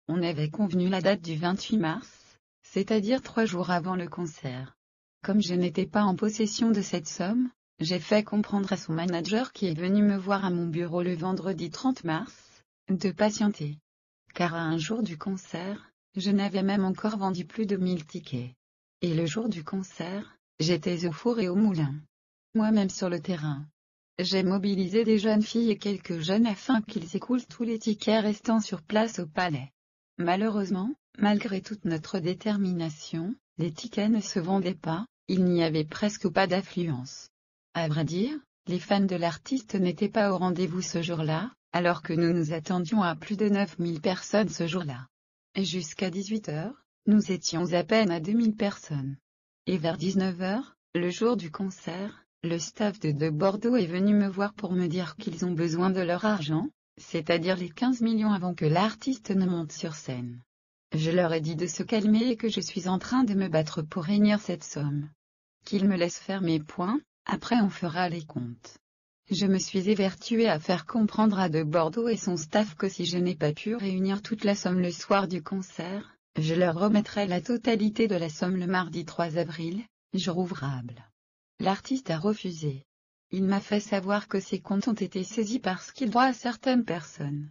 On avait convenu la date du 28 mars, c'est-à-dire 3 jours avant le concert. Comme je n'étais pas en possession de cette somme, j'ai fait comprendre à son manager qui est venu me voir à mon bureau le vendredi 30 mars, de patienter. Car à un jour du concert, je n'avais même encore vendu plus de 1000 tickets. Et le jour du concert, j'étais au four et au moulin. Moi-même sur le terrain. J'ai mobilisé des jeunes filles et quelques jeunes afin qu'ils écoulent tous les tickets restants sur place au palais. Malheureusement, malgré toute notre détermination, les tickets ne se vendaient pas, il n'y avait presque pas d'affluence. À vrai dire, les fans de l'artiste n'étaient pas au rendez-vous ce jour-là, alors que nous nous attendions à plus de 9000 personnes ce jour-là. Et jusqu'à 18 h, nous étions à peine à 2000 personnes. Et vers 19 h, le jour du concert, le staff de Bordeaux est venu me voir pour me dire qu'ils ont besoin de leur argent, c'est-à-dire les 15 millions avant que l'artiste ne monte sur scène. Je leur ai dit de se calmer et que je suis en train de me battre pour réunir cette somme. Qu'ils me laissent faire mes points, après on fera les comptes. Je me suis évertué à faire comprendre à de Bordeaux et son staff que si je n'ai pas pu réunir toute la somme le soir du concert, je leur remettrai la totalité de la somme le mardi 3 avril, jour ouvrable. L'artiste a refusé. Il m'a fait savoir que ses comptes ont été saisis parce qu'il doit à certaines personnes.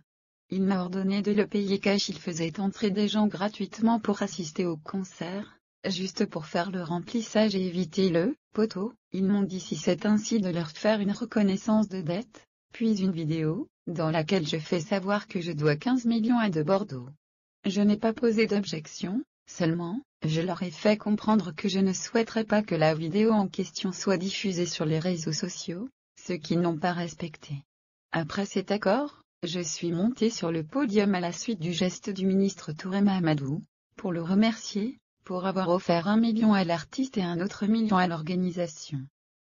Il m'a ordonné de le payer cash. Il faisait entrer des gens gratuitement pour assister au concert, juste pour faire le remplissage et éviter le poteau. Ils m'ont dit si c'est ainsi de leur faire une reconnaissance de dette, puis une vidéo, dans laquelle je fais savoir que je dois 15 millions à de Bordeaux. Je n'ai pas posé d'objection, seulement, je leur ai fait comprendre que je ne souhaiterais pas que la vidéo en question soit diffusée sur les réseaux sociaux, ce qu'ils n'ont pas respecté. Après cet accord, je suis monté sur le podium à la suite du geste du ministre Touré Mahamadou, pour le remercier, pour avoir offert 1 million à l'artiste et un autre million à l'organisation.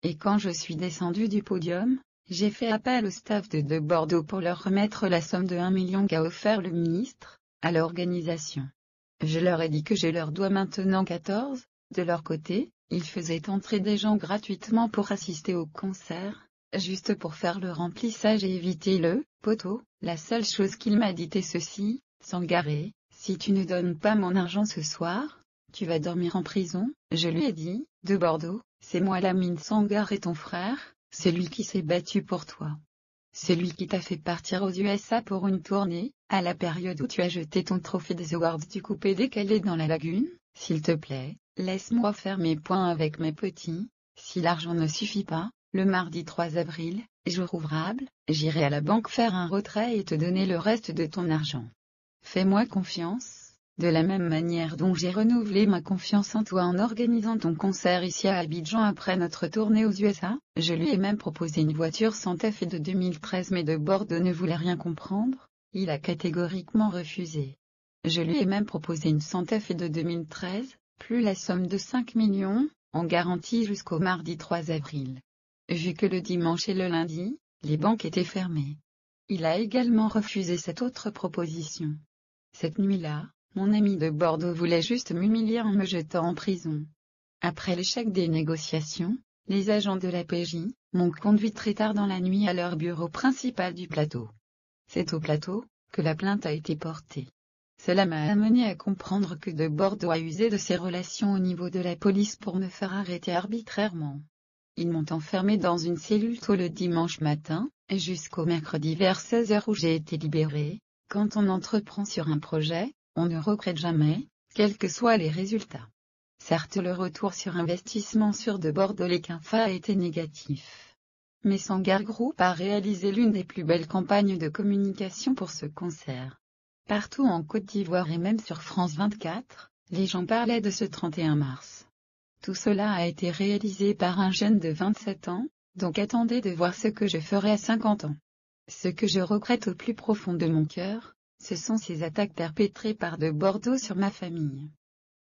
Et quand je suis descendu du podium, j'ai fait appel au staff de Bordeaux pour leur remettre la somme de 1 million qu'a offert le ministre, à l'organisation. Je leur ai dit que je leur dois maintenant 14, de leur côté, ils faisaient entrer des gens gratuitement pour assister au concert, juste pour faire le remplissage et éviter le poteau. La seule chose qu'il m'a dit est ceci, Sangaré, si tu ne donnes pas mon argent ce soir, tu vas dormir en prison. Je lui ai dit, de Bordeaux, c'est moi Lamine Sangaré ton frère, celui qui s'est battu pour toi. Celui qui t'a fait partir aux USA pour une tournée, à la période où tu as jeté ton trophée des Awards du coupé décalé dans la lagune. S'il te plaît, laisse-moi faire mes points avec mes petits. Si l'argent ne suffit pas, le mardi 3 avril, jour ouvrable, j'irai à la banque faire un retrait et te donner le reste de ton argent. Fais-moi confiance. De la même manière dont j'ai renouvelé ma confiance en toi en organisant ton concert ici à Abidjan après notre tournée aux USA, je lui ai même proposé une voiture Santa Fe de 2013 mais de Bordeaux ne voulait rien comprendre, il a catégoriquement refusé. Je lui ai même proposé une Santa Fe de 2013, plus la somme de 5 millions, en garantie jusqu'au mardi 3 avril. Vu que le dimanche et le lundi, les banques étaient fermées. Il a également refusé cette autre proposition. Cette nuit-là, mon ami de Bordeaux voulait juste m'humilier en me jetant en prison. Après l'échec des négociations, les agents de la PJ m'ont conduit très tard dans la nuit à leur bureau principal du plateau. C'est au plateau que la plainte a été portée. Cela m'a amené à comprendre que de Bordeaux a usé de ses relations au niveau de la police pour me faire arrêter arbitrairement. Ils m'ont enfermé dans une cellule tôt le dimanche matin, jusqu'au mercredi vers 16 h où j'ai été libéré. Quand on entreprend sur un projet, on ne regrette jamais, quels que soient les résultats. Certes, le retour sur investissement sur de Bordeaux les Quinfa a été négatif. Mais Sangar Group a réalisé l'une des plus belles campagnes de communication pour ce concert. Partout en Côte d'Ivoire et même sur France 24, les gens parlaient de ce 31 mars. Tout cela a été réalisé par un jeune de 27 ans, donc attendez de voir ce que je ferai à 50 ans. Ce que je regrette au plus profond de mon cœur, ce sont ces attaques perpétrées par de Bordeaux sur ma famille.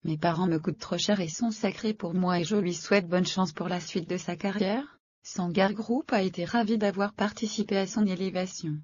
Mes parents me coûtent trop cher et sont sacrés pour moi et je lui souhaite bonne chance pour la suite de sa carrière. Sangar Group a été ravi d'avoir participé à son élévation.